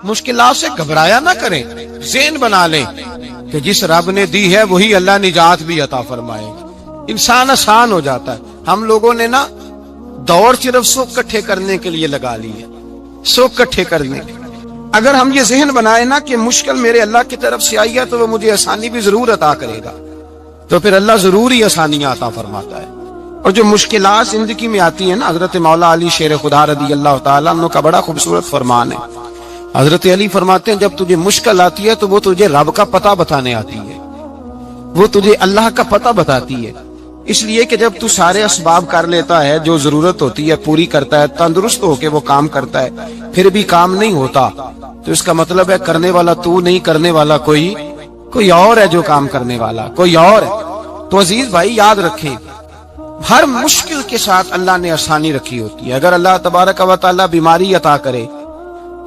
مشکلات سے گھبرایا نہ کریں، ذہن بنا لیں کہ جس رب نے دی ہے وہی اللہ نجات بھی عطا فرمائے گا۔ انسان آسان ہو جاتا ہے۔ ہم لوگوں نے نا دور صرف سکھ کٹھے کرنے کے لیے لگا لی ہے، سکھ کٹھے کرنے کے۔ اگر ہم یہ ذہن بنائے نا کہ مشکل میرے اللہ کی طرف سے آئی ہے تو وہ مجھے آسانی بھی ضرور عطا کرے گا، تو پھر اللہ ضرور ہی آسانیاں عطا فرماتا ہے۔ اور جو مشکلات زندگی میں آتی ہیں نا، حضرت مولا علی شیر خدا رضی اللہ تعالیٰ عنہ کا بڑا خوبصورت فرمان ہے۔ حضرت علی فرماتے ہیں جب تجھے مشکل آتی ہے تو وہ تجھے رب کا پتہ بتانے آتی ہے، وہ تجھے اللہ کا پتہ بتاتی ہے۔ اس لیے کہ جب تو سارے اسباب کر لیتا ہے، جو ضرورت ہوتی ہے پوری کرتا ہے، تندرست ہو کے وہ کام کرتا ہے، پھر بھی کام نہیں ہوتا، تو اس کا مطلب ہے کرنے والا تو نہیں، کرنے والا کوئی اور ہے، جو کام کرنے والا کوئی اور ہے۔ تو عزیز بھائی یاد رکھیں، ہر مشکل کے ساتھ اللہ نے آسانی رکھی ہوتی ہے۔ اگر اللہ تبارک و تعالیٰ بیماری عطا کرے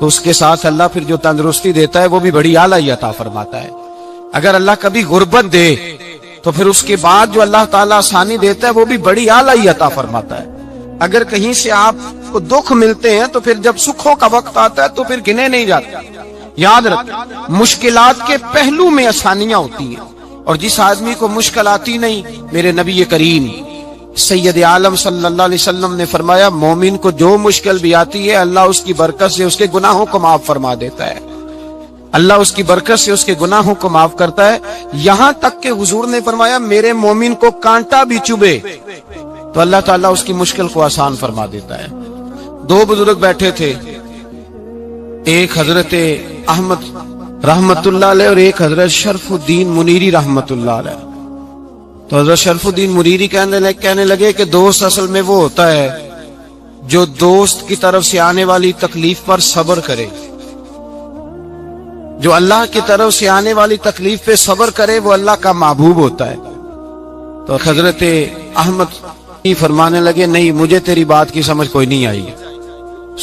تو اس کے ساتھ اللہ پھر جو تندرستی دیتا ہے وہ بھی بڑی اعلیٰ ہی عطا فرماتا ہے۔ اگر اللہ کبھی غربت دے تو پھر اس کے بعد جو اللہ تعالیٰ آسانی دیتا ہے وہ بھی بڑی اعلیٰ ہی عطا فرماتا ہے۔ اگر کہیں سے آپ کو دکھ ملتے ہیں تو پھر جب سکھوں کا وقت آتا ہے تو پھر گنے نہیں جاتے۔ یاد رکھیں، مشکلات کے پہلو میں آسانیاں ہوتی ہیں، اور جس آدمی کو مشکل آتی نہیں، میرے نبی کریم سید عالم صلی اللہ علیہ وسلم نے فرمایا مومن کو جو مشکل بھی آتی ہے اللہ اس کی برکت سے اس کے گناہوں کو معاف فرما دیتا ہے، اللہ اس کی برکت سے اس کے گناہوں کو معاف کرتا ہے۔ یہاں تک کہ حضور نے فرمایا میرے مومن کو کانٹا بھی چبھے تو اللہ تعالیٰ اس کی مشکل کو آسان فرما دیتا ہے۔ دو بزرگ بیٹھے تھے، ایک حضرت احمد رحمت اللہ علیہ اور ایک حضرت شرف الدین منیری رحمت اللہ علیہ۔ تو حضرت شرف الدین منیری کہنے لگے کہ دوست اصل میں وہ ہوتا ہے جو دوست کی طرف سے آنے والی تکلیف پر صبر کرے، جو اللہ کی طرف سے آنے والی تکلیف پہ صبر کرے وہ اللہ کا محبوب ہوتا ہے۔ تو حضرت احمد فرمانے لگے نہیں، مجھے تیری بات کی سمجھ کوئی نہیں آئی،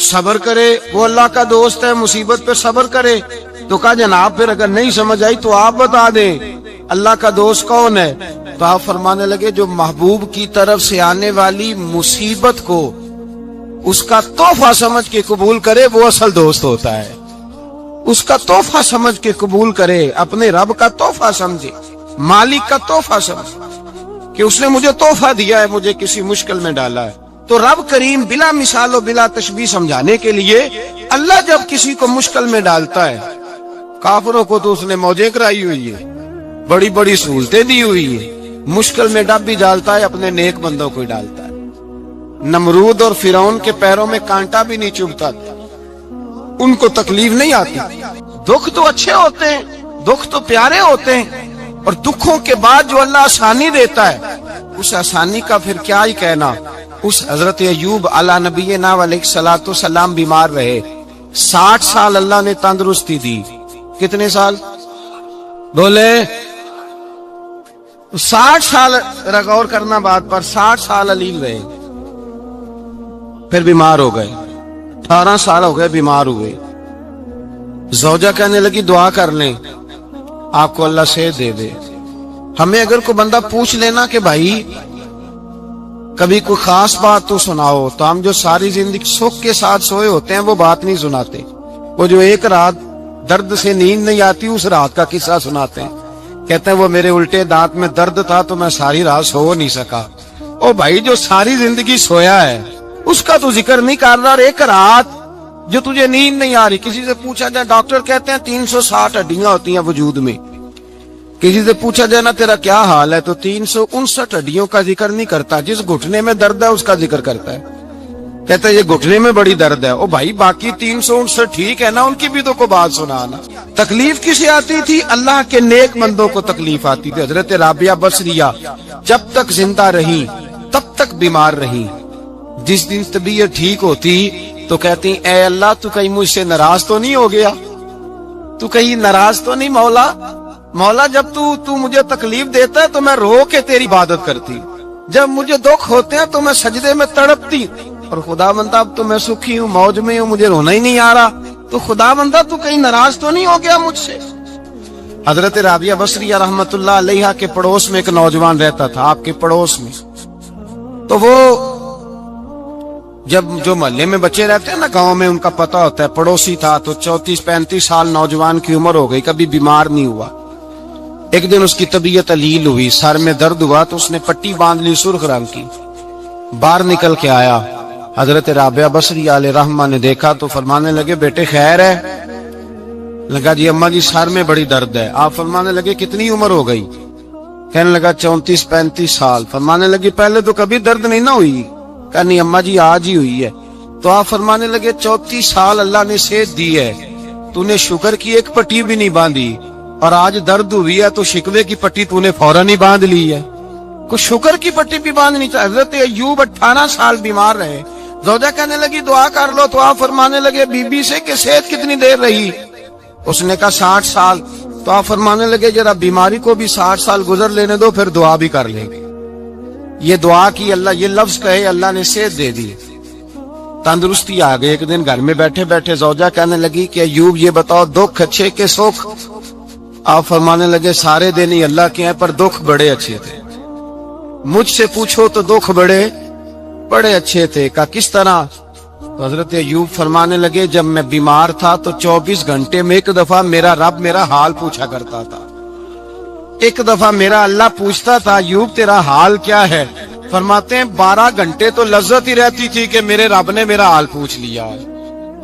صبر کرے وہ اللہ کا دوست ہے، مصیبت پہ صبر کرے۔ تو کہا جناب پھر اگر نہیں سمجھ آئی تو آپ بتا دیں اللہ کا دوست کون ہے؟ تو آپ فرمانے لگے جو محبوب کی طرف سے آنے والی مصیبت کو اس کا تحفہ سمجھ کے قبول کرے وہ اصل دوست ہوتا ہے۔ اس کا تحفہ سمجھ کے قبول کرے، اپنے رب کا تحفہ سمجھے، مالک کا تحفہ سمجھے کہ اس نے مجھے تحفہ دیا ہے، مجھے کسی مشکل میں ڈالا ہے۔ تو رب کریم بلا مثال و بلا تشبیہ سمجھانے کے لیے اللہ جب کسی کو مشکل میں ڈالتا ہے، کافروں کو تو اس نے موجیں کرائی ہوئی ہے، بڑی بڑی سہولتیں دی ہوئی ہے، مشکل میں ڈب بھی ڈالتا ہے، اپنے نیک بندوں کو ہی ڈالتا ہے۔ نمرود اور فرعون کے پیروں میں کانٹا بھی نہیں چبھتا، ان کو تکلیف نہیں آتی۔ دکھ تو اچھے ہوتے ہیں، دکھ تو پیارے ہوتے ہیں، اور دکھوں کے بعد جو اللہ آسانی دیتا ہے اس آسانی کا پھر کیا ہی کہنا۔ اس حضرت ایوب علی نبینا علیہ الصلوۃ والسلام بیمار رہے، 60 سال اللہ نے تندرستی دی۔ کتنے سال بولے؟ 60 سال، غور کرنا بات پر، 60 سال علیل رہے، پھر بیمار ہو گئے، 18 سال ہو گئے بیمار ہوئے۔ زوجہ کہنے لگی دعا کر لیں آپ کو اللہ صحت دے دے۔ ہمیں اگر کوئی بندہ پوچھ لینا کہ بھائی کبھی کوئی خاص بات تو سناؤ، تو ہم جو ساری زندگی سکھ کے ساتھ سوئے ہوتے ہیں وہ بات نہیں سناتے، وہ جو ایک رات درد سے نیند نہیں آتی اس رات کا قصہ سناتے ہیں، کہتے ہیں وہ میرے الٹے دانت میں درد تھا تو میں ساری رات سو نہیں سکا۔ او بھائی جو ساری زندگی سویا ہے اس کا تو ذکر نہیں کر رہا، ایک رات جو تجھے نیند نہیں آ رہی۔ کسی سے پوچھا جائے، ڈاکٹر کہتے ہیں 360 ہڈیاں ہوتی ہیں وجود میں، کسی سے پوچھا جائے نا تیرا کیا حال ہے تو 359 ہڈیوں کا ذکر نہیں کرتا، جس گھٹنے میں درد ہے اس کا ذکر کرتا ہے، کہتا ہے یہ گھٹنے میں بڑی درد ہے۔ او بھائی باقی 359 ٹھیک ہے نا، ان کی بھی تو کوئی بات سنانا۔ تکلیف کسے آتی تھی؟ اللہ کے نیک بندوں کو تکلیف آتی تھی۔ حضرت رابعہ بصریہ جب تک زندہ رہی تب تک بیمار رہی، جس دن طبیعت ٹھیک ہوتی تو کہتی اے اللہ تو کہیں مجھ سے ناراض تو نہیں ہو گیا، تو کہیں ناراض تو نہیں مولا، مولا جب تو مجھے تکلیف دیتا ہے تو میں رو کے تیری عبادت کرتی، جب مجھے دکھ ہوتے ہیں تو میں سجدے میں تڑپتی، اور خدا بندہ اب تو میں سکھی ہوں، موج میں ہوں، مجھے رونا ہی نہیں آ رہا، تو خدا بندہ تو کہیں ناراض تو نہیں ہو گیا مجھ سے۔ حضرت رابعہ بصریہ رحمت اللہ علیہا کے پڑوس میں ایک نوجوان رہتا تھا، آپ کے پڑوس میں، تو وہ جب جو محلے میں بچے رہتے ہیں نا گاؤں میں، ان کا پتہ ہوتا ہے، پڑوسی تھا تو 34-35 سال نوجوان کی عمر ہو گئی، کبھی بیمار نہیں ہوا۔ ایک دن اس کی طبیعت علیل ہوئی، سر میں درد ہوا تو اس نے پٹی باندھ لی سرخ رنگ کی، باہر نکل کے آیا۔ حضرت رابعہ بصری علیہ رحمہ نے دیکھا تو فرمانے لگے بیٹے خیر ہے؟ لگا جی اماں جی سر میں بڑی درد ہے۔ آپ فرمانے لگے کتنی عمر ہو گئی؟ کہنے لگا 34-35 سال۔ فرمانے لگے پہلے تو کبھی درد نہیں نہ ہوئی؟ کہا نہیں اماں جی آج ہی ہوئی ہے۔ تو آپ فرمانے لگے 34 سال اللہ نے صحت دی ہے، تو نے شکر کی ایک پٹی بھی نہیں باندھی، اور آج درد ہوئی ہے تو شکوے کی پٹی تو نے فوراً ہی باندھ لی ہے، کوئی شکر کی پٹی بھی باندھنی چاہیے۔ حضرت ایوب 18 سال بیمار رہے، زوجہ کہنے لگی دعا کر لو، تو آپ فرمانے لگے بی بی سے کہ صحت کتنی دیر رہی؟ اس نے کہا 60 سال۔ تو آپ فرمانے لگے ذرا بیماری کو بھی 60 سال گزر لینے دو، پھر دعا بھی کر لیں گے۔ یہ دعا کی، اللہ یہ لفظ کہے، اللہ نے صحت دے دی، تندرستی آ گئی۔ ایک دن گھر میں بیٹھے بیٹھے زوجہ کہنے لگی کہ ایوب یہ بتاؤ دکھ اچھے کہ سکھ؟ آپ فرمانے لگے سارے دن ہی اللہ کے ہیں، پر دکھ بڑے اچھے تھے۔ مجھ سے پوچھو تو دکھ بڑے اچھے تھے۔ کہا کس طرح؟ تو حضرت ایوب فرمانے لگے جب میں بیمار تھا تو 24 گھنٹے میں ایک دفعہ میرا رب میرا حال پوچھا کرتا تھا، ایک دفعہ میرا اللہ پوچھتا تھا ایوب تیرا حال کیا ہے؟ فرماتے ہیں 12 گھنٹے تو لذت ہی رہتی تھی کہ میرے رب نے میرا حال پوچھ لیا،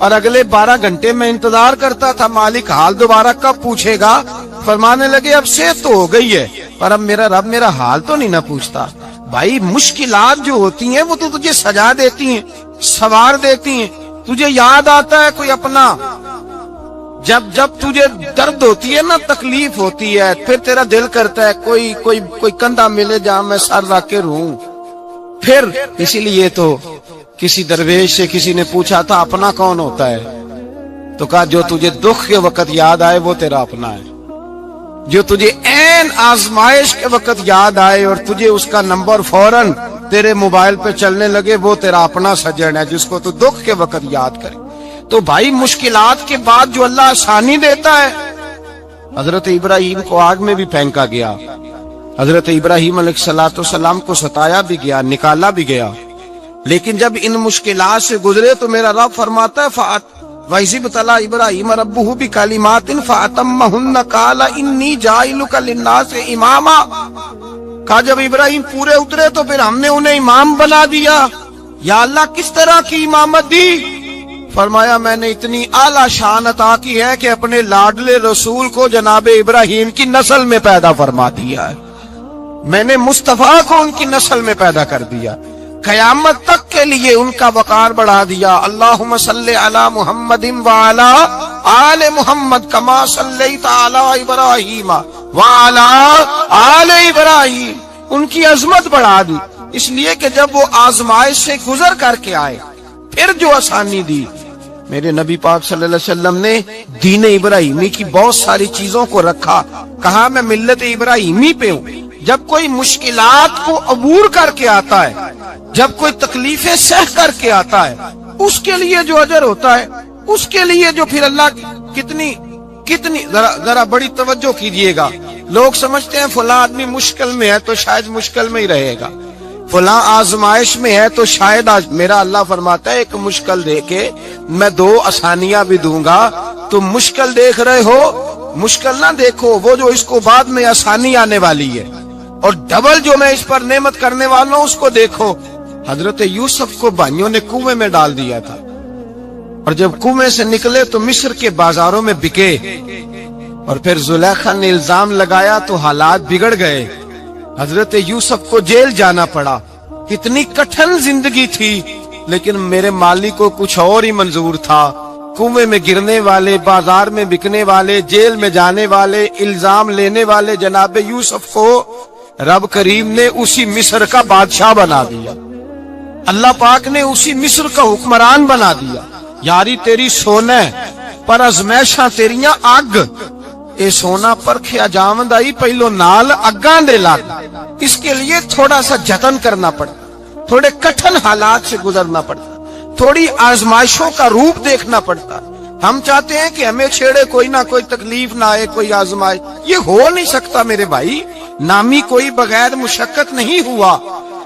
اور اگلے 12 گھنٹے میں انتظار کرتا تھا مالک حال دوبارہ کب پوچھے گا۔ فرمانے لگے اب صحت تو ہو گئی ہے، پر اب میرا رب میرا حال تو نہیں نہ پوچھتا۔ بھائی مشکلات جو ہوتی ہیں وہ تو تجھے سجا دیتی ہیں، سوار دیتی ہیں، تجھے یاد آتا ہے کوئی اپنا۔ جب تجھے درد ہوتی ہے نا، تکلیف ہوتی ہے، پھر تیرا دل کرتا ہے کوئی کندھا ملے جہاں میں سر رکھ کے رہوں۔ پھر اسی لیے تو کسی درویش سے کسی نے پوچھا تھا اپنا کون ہوتا ہے؟ تو کہا جو تجھے دکھ کے وقت یاد آئے وہ تیرا اپنا ہے، جو تجھے عین آزمائش کے وقت یاد آئے اور تجھے اس کا نمبر فوراً تیرے موبائل پہ چلنے لگے، وہ تیرا اپنا سجن ہے جس کو تو دکھ کے وقت یاد کرے۔ تو بھائی مشکلات کے بعد جو اللہ آسانی دیتا ہے، حضرت ابراہیم کو آگ میں بھی پھینکا گیا، حضرت ابراہیم علیہ السلام کو ستایا بھی گیا، نکالا بھی گیا، لیکن جب ان مشکلات سے گزرے تو میرا رب فرماتا ہے وَإِذِ ابْتَلَىٰ إِبْرَاهِيمَ رَبُّهُ بِكَلِمَاتٍ فَأَتَمَّهُنَّ قَالَ إِنِّي جَاعِلُكَ لِلنَّاسِ إِمَامًا۔ کہا جب ابراہیم پورے اترے تو پھر ہم نے انہیں امام بنا دیا۔ یا اللہ کس طرح کی امامت دی؟ فرمایا میں نے اتنی اعلیٰ شان عطا کی ہے کہ اپنے لاڈلے رسول کو جناب ابراہیم کی نسل میں پیدا فرما دیا ہے، میں نے مصطفیٰ کو ان کی نسل میں پیدا کر دیا، قیامت تک کے لیے ان کا وقار بڑھا دیا۔ اللہم صلی علی محمد وعلی آل محمد کما صلیت علی ابراہیم وعلی آل ابراہیم، ان کی عظمت بڑھا دی، اس لیے کہ جب وہ آزمائش سے گزر کر کے آئے پھر جو آسانی دی۔ میرے نبی پاک صلی اللہ علیہ وسلم نے دین ابراہیمی کی بہت ساری چیزوں کو رکھا، کہا میں ملت ابراہیمی پہ ہوں۔ جب کوئی مشکلات کو عبور کر کے آتا ہے، جب کوئی تکلیفیں سہ کر کے آتا ہے، اس کے لیے جو اجر ہوتا ہے، اس کے لیے جو پھر اللہ کتنی ذرا بڑی توجہ کیجئے گا۔ لوگ سمجھتے ہیں فلاں آدمی مشکل میں ہے تو شاید مشکل میں ہی رہے گا، فلاں آزمائش میں ہے تو شاید میرا اللہ فرماتا ہے ایک مشکل دے کے میں 2 آسانیاں بھی دوں گا۔ تم مشکل دیکھ رہے ہو، مشکل نہ دیکھو، وہ جو اس کو بعد میں آسانی آنے والی ہے، اور ڈبل جو میں اس پر نعمت کرنے والا ہوں اس کو دیکھو۔ حضرت یوسف کو بھائیوں نے کنویں میں ڈال دیا تھا، اور جب کنویں سے نکلے تو مصر کے بازاروں میں بکے، اور پھر زلیخا نے الزام لگایا تو حالات بگڑ گئے، حضرت یوسف کو جیل جانا پڑا۔ کتنی کٹھن زندگی تھی، لیکن میرے مالک کو کچھ اور ہی منظور تھا۔ کنویں میں گرنے والے، بازار میں بکنے والے، جیل میں جانے والے، الزام لینے والے جناب یوسف کو رب کریم نے اسی مصر کا بادشاہ بنا دیا، اللہ پاک نے اسی مصر کا حکمران بنا دیا۔ یاری تیری سونا پر ازمیشاں تیریاں اگ، اے سونا پرکھیا جاوند آئی پہلو نال اگاں دے لگ۔ اس کے لیے تھوڑا سا جتن کرنا پڑتا، تھوڑے کٹھن حالات سے گزرنا پڑتا، تھوڑی آزمائشوں کا روپ دیکھنا پڑتا۔ ہم چاہتے ہیں کہ ہمیں چھیڑے کوئی نہ کوئی تکلیف نہ آئے، کوئی آزمائش، یہ ہو نہیں سکتا میرے بھائی۔ نامی کوئی بغیر مشقت نہیں ہوا،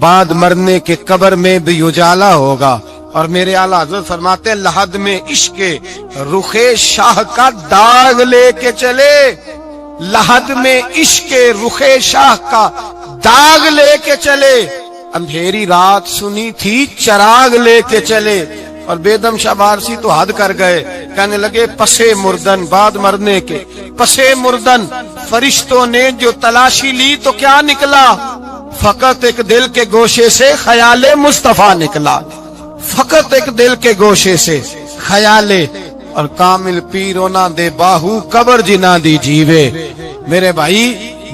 بعد مرنے کے قبر میں بھی اجالا ہوگا. اور میرے اعلیٰ حضرت فرماتے ہیں لحد میں عشق رخ شاہ کا داغ لے کے چلے. لحد میں عشق رخ شاہ کا داغ لے کے چلے. اندھیری رات سنی تھی چراغ لے کے چلے. اور بیدم شاہ بارسی تو حد کر گئے, کہنے لگے پسے مردن, بعد مرنے کے پسے مردن فرشتوں نے جو تلاشی لی تو کیا نکلا؟ فقط ایک دل کے گوشے سے خیال مصطفیٰ نکلا. فقط ایک دل کے گوشے سے خیال. اور کامل پیرو نہ دے باہو قبر جنا دی جیوے. میرے بھائی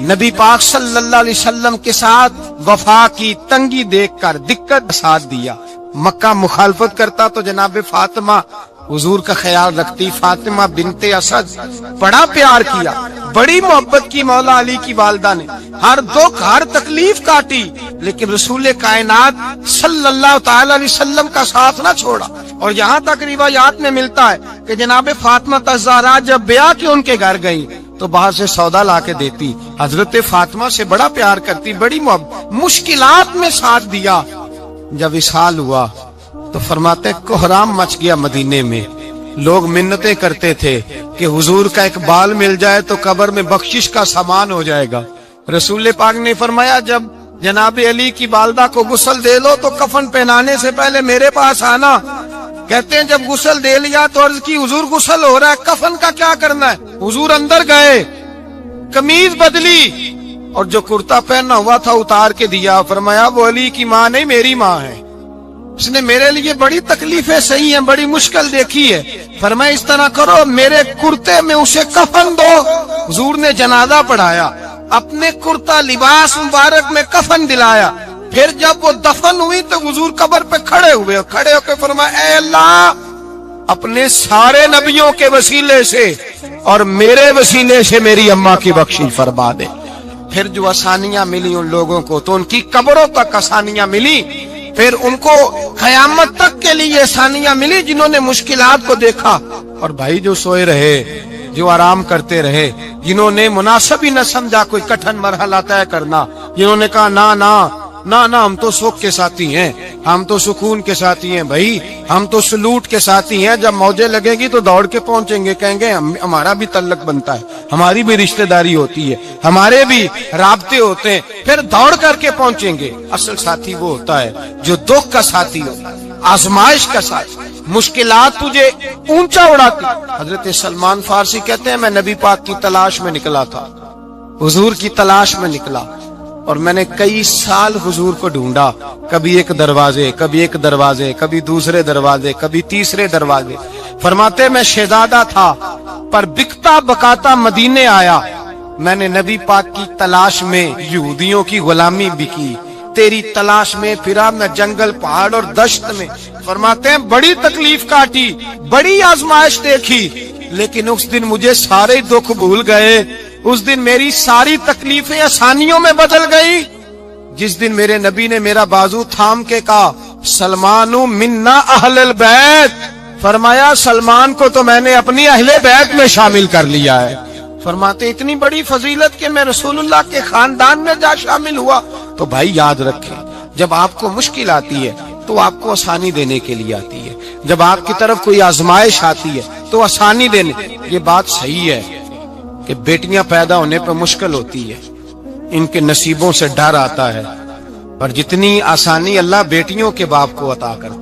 نبی پاک صلی اللہ علیہ وسلم کے ساتھ وفا کی تنگی دیکھ کر دقت ساتھ دیا. مکہ مخالفت کرتا تو جناب فاطمہ حضور کا خیال رکھتی. فاطمہ بنت اسد بڑا پیار کیا, بڑی محبت کی مولا علی کی والدہ نے. ہر دکھ ہر تکلیف کاٹی, لیکن رسول کائنات صلی اللہ تعالی علیہ وسلم کا ساتھ نہ چھوڑا. اور یہاں تک روایات میں ملتا ہے کہ جناب فاطمہ الزہرا جب بیعہ کے ان کے گھر گئی تو باہر سے سودا لا کے دیتی. حضرت فاطمہ سے بڑا پیار کرتی, بڑی محبت, مشکلات میں ساتھ دیا. جب وصال ہوا تو فرماتے کوہرام مچ گیا مدینے میں. لوگ منتیں کرتے تھے کہ حضور کا ایک بال مل جائے تو قبر میں بخشش کا سامان ہو جائے گا. رسول پاک نے فرمایا جب جناب علی کی والدہ کو غسل دے لو تو کفن پہنانے سے پہلے میرے پاس آنا. کہتے ہیں جب غسل دے لیا تو عرض کی حضور غسل ہو رہا ہے, کفن کا کیا کرنا ہے؟ حضور اندر گئے, قمیض بدلی اور جو کرتا پہنا ہوا تھا اتار کے دیا. فرمایا وہ علی کی ماں نہیں میری ماں ہے, اس نے میرے لیے بڑی تکلیفیں سہی ہیں, بڑی مشکل دیکھی ہے. فرمایا اس طرح کرو میرے کرتے میں اسے کفن دو. حضور نے جنازہ پڑھایا, اپنے کرتا لباس مبارک میں کفن دلایا. پھر جب وہ دفن ہوئی تو حضور قبر پہ کھڑے ہوئے, کھڑے ہو کے فرمایا اے اللہ اپنے سارے نبیوں کے وسیلے سے اور میرے وسیلے سے میری اماں کی بخشش فرما دے. پھر جو آسانیاں ملی ان لوگوں کو تو ان کی قبروں تک آسانیاں ملی. پھر ان کو قیامت تک کے لیے آسانیاں ملی جنہوں نے مشکلات کو دیکھا. اور بھائی جو سوئے رہے, جو آرام کرتے رہے, جنہوں نے مناسب ہی نہ سمجھا کوئی کٹھن مرحلہ طے کرنا, جنہوں نے کہا نا نا نا نا ہم تو سکھ کے ساتھی ہیں, ہم تو سکون کے ساتھی ہیں, بھائی ہم تو سلوٹ کے ساتھی ہیں. جب موجیں لگے گی تو دوڑ کے پہنچیں گے, کہیں گے ہمارا بھی تعلق بنتا ہے, ہماری بھی رشتہ داری ہوتی ہے, ہمارے بھی رابطے ہوتے ہیں, پھر دوڑ کر کے پہنچیں گے. اصل ساتھی وہ ہوتا ہے جو دکھ کا ساتھی ہوتا ہے, آزمائش کا ساتھی, مشکلات تجھے اونچا اڑاتی. حضرت سلمان فارسی کہتے ہیں میں نبی پاک کی تلاش میں نکلا تھا, حضور کی تلاش میں نکلا, اور میں نے کئی سال حضور کو ڈھونڈا. کبھی ایک دروازے, کبھی ایک دروازے, کبھی دوسرے دروازے, کبھی تیسرے دروازے. فرماتے میں شہزادہ تھا پر بکتا بکاتا مدینے آیا. میں نے نبی پاک کی تلاش میں یہودیوں کی غلامی بھی کی, تیری تلاش میں پھرا میں جنگل پہاڑ اور دشت میں. فرماتے ہیں بڑی تکلیف کاٹی, بڑی آزمائش دیکھی, لیکن اس دن مجھے سارے دکھ بھول گئے. اس دن میری ساری تکلیفیں آسانیوں میں بدل گئی جس دن میرے نبی نے میرا بازو تھام کے کہا سلمان منا اہل البیت. فرمایا سلمان کو تو میں نے اپنی اہل بیت میں شامل کر لیا ہے. فرماتے اتنی بڑی فضیلت کہ میں رسول اللہ کے خاندان میں جا شامل ہوا. تو بھائی یاد رکھیں جب آپ کو مشکل آتی ہے تو آپ کو آسانی دینے کے لیے آتی ہے, جب آپ کی طرف کوئی آزمائش آتی ہے تو آسانی دینے. یہ بات صحیح ہے کہ بیٹیاں پیدا ہونے پہ مشکل ہوتی ہے, ان کے نصیبوں سے ڈر آتا ہے, پر جتنی آسانی اللہ بیٹیوں کے باپ کو عطا کرتا ہے